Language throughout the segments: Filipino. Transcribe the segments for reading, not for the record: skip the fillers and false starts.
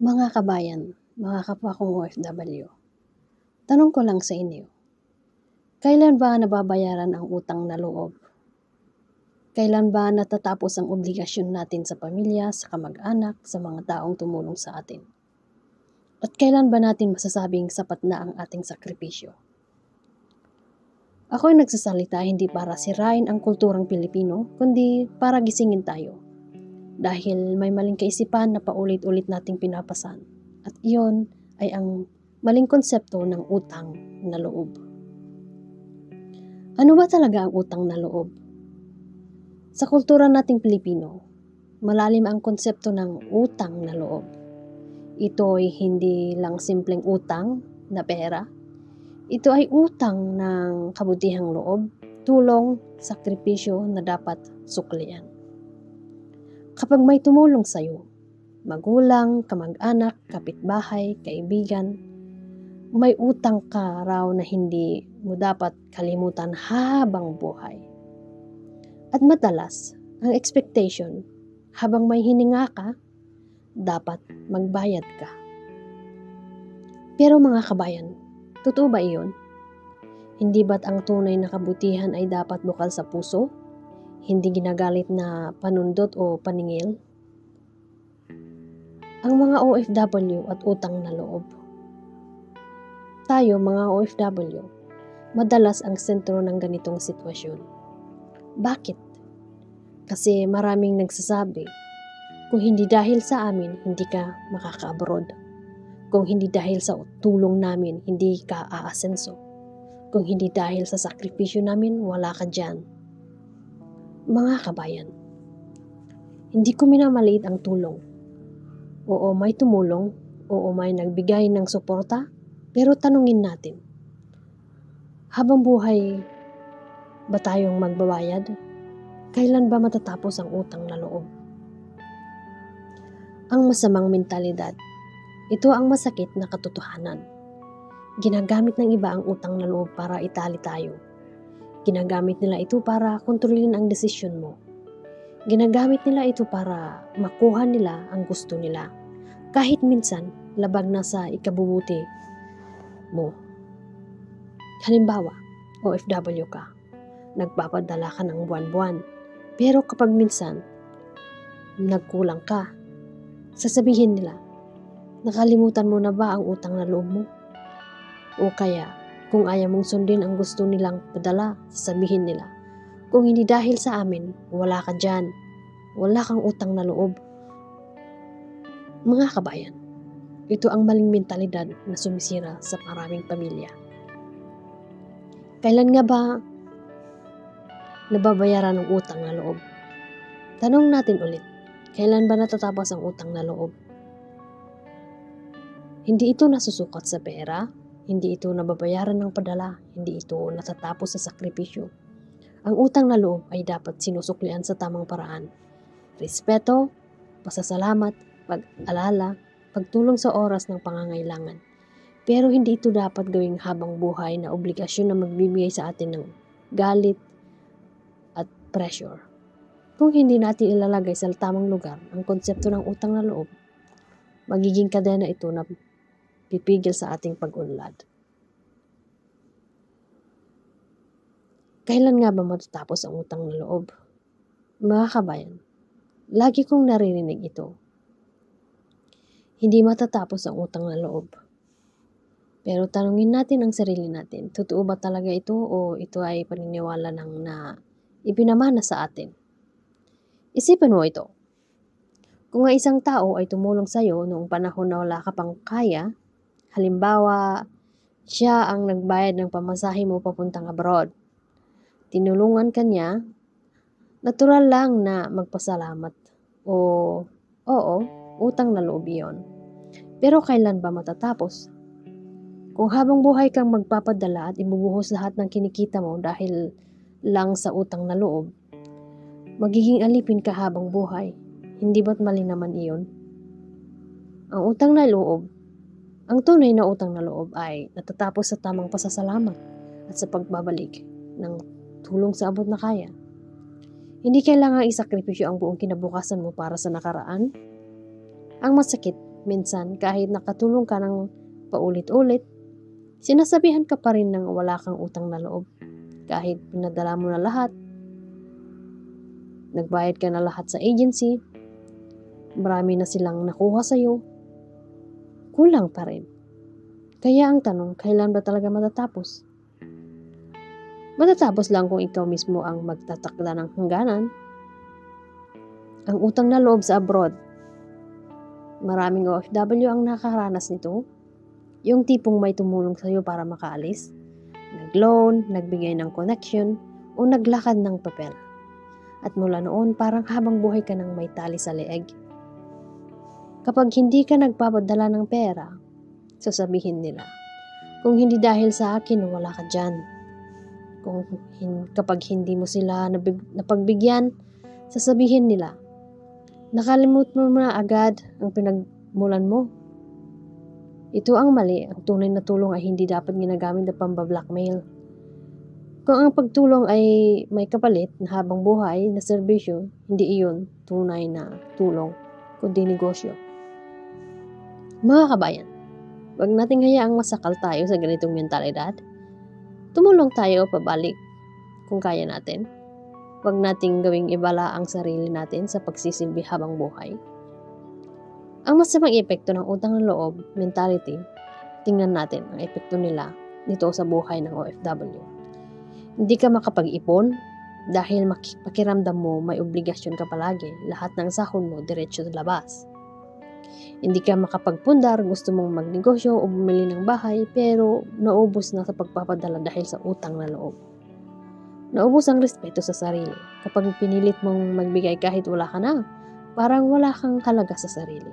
Mga kabayan, mga kapwa kong OFW, tanong ko lang sa inyo, kailan ba nababayaran ang utang na loob? Kailan ba natatapos ang obligasyon natin sa pamilya, sa kamag-anak, sa mga taong tumulong sa atin? At kailan ba natin masasabing sapat na ang ating sakripisyo? Ako'y nagsasalita hindi para sirain ang kulturang Pilipino, kundi para gisingin tayo. Dahil may maling kaisipan na paulit-ulit nating pinapasan. At iyon ay ang maling konsepto ng utang na loob. Ano ba talaga ang utang na loob? Sa kultura nating Pilipino, malalim ang konsepto ng utang na loob. Ito ay hindi lang simpleng utang na pera. Ito ay utang ng kabutihang loob, tulong, sakripisyo na dapat suklian. Kapag may tumulong sa iyo, magulang, kamag-anak, kapitbahay, kaibigan, may utang ka raw na hindi mo dapat kalimutan habang buhay. At madalas, ang expectation, habang may hininga ka, dapat magbayad ka. Pero mga kabayan, totoo ba iyon? Hindi ba't ang tunay na kabutihan ay dapat bukal sa puso? Hindi ginagalit na panundot o paningil? Ang mga OFW at utang na loob. Tayo mga OFW, madalas ang sentro ng ganitong sitwasyon. Bakit? Kasi maraming nagsasabi, kung hindi dahil sa amin, hindi ka makaka-abroad. Kung hindi dahil sa tulong namin, hindi ka aasenso. Kung hindi dahil sa sakripisyo namin, wala ka dyan. Mga kabayan, hindi ko minamaliit ang tulong. Oo, may tumulong. Oo, may nagbigay ng suporta. Pero tanungin natin, habang buhay ba tayong magbabayad? Kailan ba matatapos ang utang na loob? Ang masamang mentalidad. Ito ang masakit na katotohanan. Ginagamit ng iba ang utang na loob para itali tayo. Ginagamit nila ito para kontrolin ang desisyon mo. Ginagamit nila ito para makuha nila ang gusto nila. Kahit minsan, labag na sa ikabubuti mo. Halimbawa, OFW ka. Nagpapadala ka ng buwan-buwan. Pero kapag minsan, nagkulang ka, sasabihin nila, nakalimutan mo na ba ang utang na loob mo? O kaya, kung ayaw mong sundin ang gusto nilang padala, sasabihin nila, kung hindi dahil sa amin, wala ka dyan. Wala kang utang na loob. Mga kabayan, ito ang maling mentalidad na sumisira sa maraming pamilya. Kailan nga ba nababayaran ng utang na loob? Tanong natin ulit, kailan ba natatapos ang utang na loob? Hindi ito nasusukat sa pera, hindi ito nababayaran ng padala, hindi ito natatapos sa sakripisyo. Ang utang na loob ay dapat sinusuklian sa tamang paraan. Respeto, pasasalamat, pag-alala, pagtulong sa oras ng pangangailangan. Pero hindi ito dapat gawing habang buhay na obligasyon na magbibigay sa atin ng galit at pressure. Kung hindi natin ilalagay sa tamang lugar ang konsepto ng utang na loob, magiging kadena ito na pipigil sa ating pag-unlad. Kailan nga ba matatapos ang utang na loob? Mga kabayan, lagi kong naririnig ito. Hindi matatapos ang utang na loob. Pero tanungin natin ang sarili natin, totoo ba talaga ito o ito ay paniniwala ng na ipinamana sa atin? Isipin mo ito. Kung ang isang tao ay tumulong sa iyo noong panahon na wala ka pang kaya, halimbawa, siya ang nagbayad ng pamasahe mo papuntang abroad. Tinulungan ka niya, natural lang na magpasalamat. Oo, utang na loob yun. Pero kailan ba matatapos? Kung habang buhay kang magpapadala at ibubuhos lahat ng kinikita mo dahil lang sa utang na loob, magiging alipin ka habang buhay. Hindi ba't mali naman iyon? Ang utang na loob, ang tunay na utang na loob ay natatapos sa tamang pasasalamat at sa pagbabalik ng tulong sa abot na kaya. Hindi kailangan isakripisyo ang buong kinabukasan mo para sa nakaraan. Ang masakit, Minsan, kahit nakatulong ka ng paulit-ulit, sinasabihan ka pa rin ng wala kang utang na loob. Kahit pinadala mo na lahat, nagbayad ka na lahat sa agency, marami na silang nakuha sa'yo, kulang pa rin. Kaya ang tanong, kailan ba talaga matatapos? Matatapos lang kung ikaw mismo ang magtatakda ng hangganan. Ang utang na loob sa abroad, maraming OFW ang nakaranas nito. Yung tipong may tumulong sa'yo para makaalis, nag-loan, nagbigay ng connection, o naglakad ng papel. At mula noon, parang habang buhay ka nang may tali sa leeg. Kapag hindi ka nagpapadala ng pera, sasabihin nila, kung hindi dahil sa akin, wala ka dyan. Kapag hindi mo sila napagbigyan, sasabihin nila, nakalimut mo na agad ang pinagmulan mo. Ito ang mali. Ang tunay na tulong ay hindi dapat ginagamit na pambablackmail. Kung ang pagtulong ay may kapalit na habang buhay na serbisyo, hindi iyon tunay na tulong, kundi negosyo. Mga kabayan, huwag nating hayaang masakal tayo sa ganitong mentalidad. Tumulong tayo pabalik kung kaya natin. Huwag nating gawing ibala ang sarili natin sa pagsisilbi habang buhay. Ang masamang epekto ng utang na loob, mentality, tingnan natin ang epekto nila nito sa buhay ng OFW. Hindi ka makapag-ipon dahil pakiramdam mo may obligasyon ka palagi, lahat ng sahod mo diretso sa labas. Hindi ka makapagpundar, gusto mong magnegosyo o bumili ng bahay pero naubos na sa pagpapadala dahil sa utang na loob. Naubos ang respeto sa sarili. Kapag pinilit mong magbigay kahit wala ka na, parang wala kang halaga sa sarili.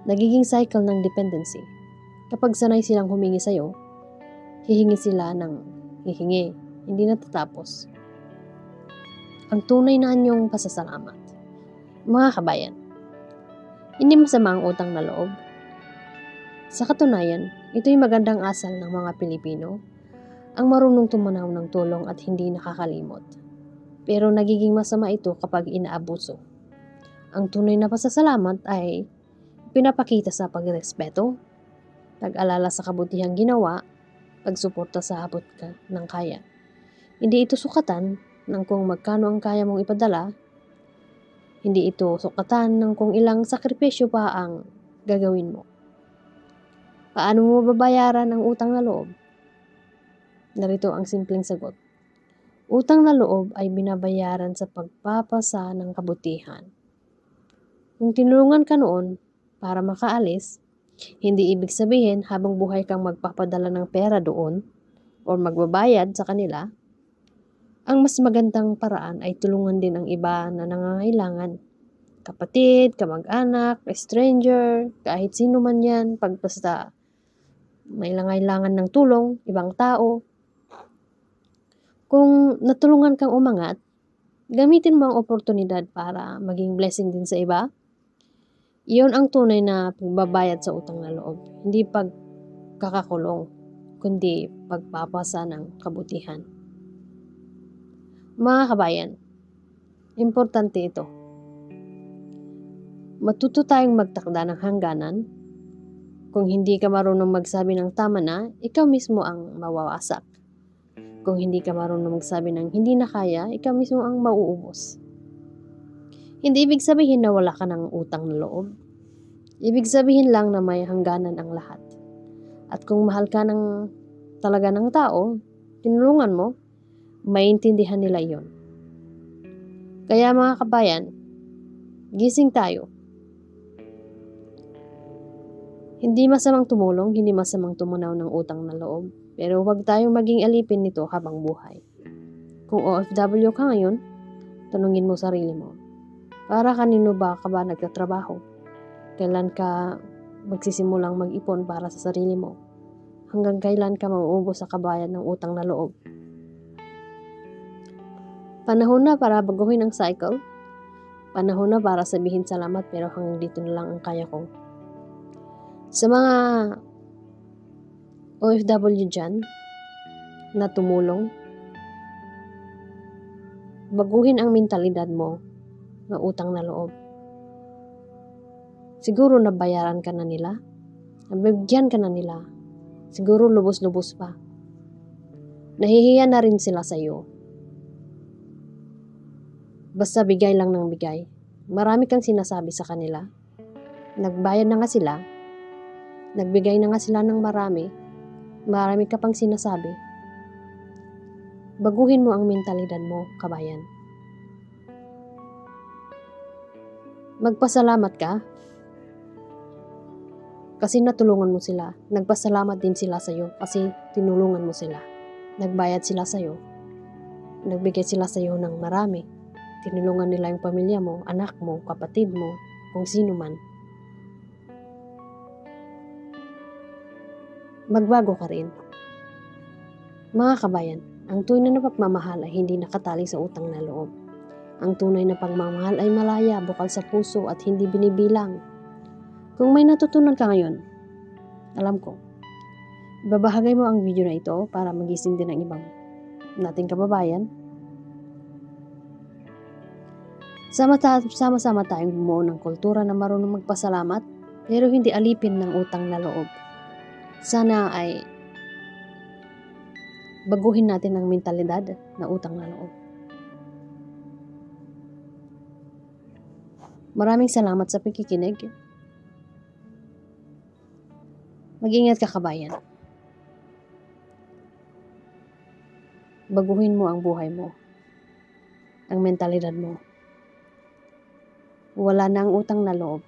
Nagiging cycle ng dependency. Kapag sanay silang humingi sa'yo, hihingi sila ng hihingi, hindi natatapos. Ang tunay na anyong pasasalamat. Mga kabayan, hindi masama ang utang na loob. Sa katunayan, ito'y magandang asal ng mga Pilipino, ang marunong tumanaw ng tulong at hindi nakakalimot. Pero nagiging masama ito kapag inaabuso. Ang tunay na pasasalamat ay pinapakita sa pagrespeto, pag-alala sa kabutihang ginawa, pagsuporta sa abot ka ng kaya. Hindi ito sukatan ng kung magkano ang kaya mong ipadala, hindi ito sukatan ng kung ilang sakripisyo pa ang gagawin mo. Paano mo babayaran ang utang na loob? Narito ang simpleng sagot. Utang na loob ay binabayaran sa pagpapasa ng kabutihan. Kung tinulungan ka noon para makaalis, hindi ibig sabihin habang buhay kang magpapadala ng pera doon o magbabayad sa kanila. Ang mas magandang paraan ay tulungan din ang iba na nangangailangan. Kapatid, kamag-anak, stranger, kahit sino man yan, basta may nangailangan ng tulong, ibang tao. Kung natulungan kang umangat, gamitin mo ang oportunidad para maging blessing din sa iba. Iyon ang tunay na pagbabayad sa utang na loob. Hindi pagkakakulong, kundi pagpapasa ng kabutihan. Mga kabayan, importante ito. Matuto tayong magtakda ng hangganan. Kung hindi ka marunong magsabi ng tama na, ikaw mismo ang mawawasak. Kung hindi ka marunong magsabi ng hindi na kaya, ikaw mismo ang mauubos. Hindi ibig sabihin na wala ka ng utang na loob. Ibig sabihin lang na may hangganan ang lahat. At kung mahal ka talaga ng tao, tinulungan mo, maintindihan nila iyon. Kaya mga kabayan, gising tayo. Hindi masamang tumulong, hindi masamang tumunaw ng utang na loob. Pero huwag tayong maging alipin nito habang buhay. Kung OFW ka ngayon, tanungin mo sarili mo. Para kanino ba ka ba nagtatrabaho? Kailan ka magsisimulang mag-ipon para sa sarili mo? Hanggang kailan ka mauubos sa kabayad ng utang na loob? Panahon na para baguhin ang cycle. Panahon na para sabihin salamat pero hanggang dito na lang ang kaya ko. Sa mga OFW dyan na tumulong, baguhin ang mentalidad mo ng utang na loob. Siguro nabayaran ka na nila. Nabigyan ka na nila. Siguro lubos-lubos pa. Nahihiya na rin sila sa'yo. Basta bigay lang ng bigay. Marami kang sinasabi sa kanila. Nagbayad na nga sila. Nagbigay na nga sila ng marami. Marami ka pang sinasabi. Baguhin mo ang mentalidad mo, kabayan. Magpasalamat ka. Kasi natulungan mo sila. Nagpasalamat din sila sa'yo kasi tinulungan mo sila. Nagbayad sila sa'yo. Nagbigay sila sa'yo ng marami. Tinulungan nila yung pamilya mo, anak mo, kapatid mo, kung sino man. Magbago ka rin. Mga kabayan, ang tunay na pagmamahal ay hindi nakatali sa utang na loob. Ang tunay na pagmamahal ay malaya, bukal sa puso at hindi binibilang. Kung may natutunan ka ngayon, alam ko, ibabahagay mo ang video na ito para magising din ang ibang nating kababayan. Sama-sama tayong bumuo ng kultura na marunong magpasalamat pero hindi alipin ng utang na loob. Sana ay baguhin natin ang mentalidad na utang na loob. Maraming salamat sa pakikinig. Mag-ingat ka, kabayan. Baguhin mo ang buhay mo. Ang mentalidad mo. Wala na ang utang na loob.